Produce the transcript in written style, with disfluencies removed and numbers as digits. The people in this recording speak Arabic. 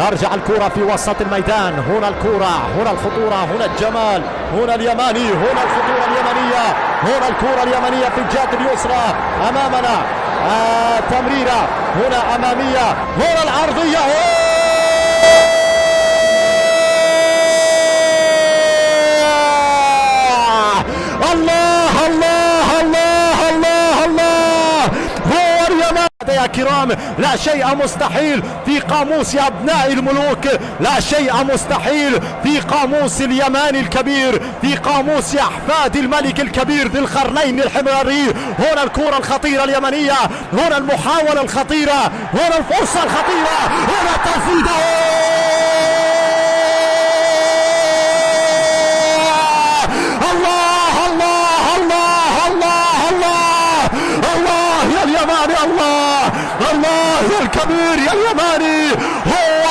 ترجع الكرة في وسط الميدان. هنا الكرة، هنا الخطورة، هنا الجمال، هنا اليماني، هنا الخطورة اليمنية، هنا الكرة اليمنية في الجهة اليسرى أمامنا. تمريرة هنا أمامية، هنا العرضية. الله الله الله الله الله. هو اليماني يا كرام. لا شيء مستحيل في قاموس أبناء الملوك، لا شيء مستحيل في قاموس اليماني الكبير، في قاموس أحفاد الملك الكبير ذي القرنين الحمري. هنا الكرة الخطيرة اليمنية، هنا المحاولة الخطيرة، هنا الفرصة الخطيرة، هنا التسديد. الله الله الله الله الله الله يا اليماني، الله الله يا الكبير يا اليماني. هو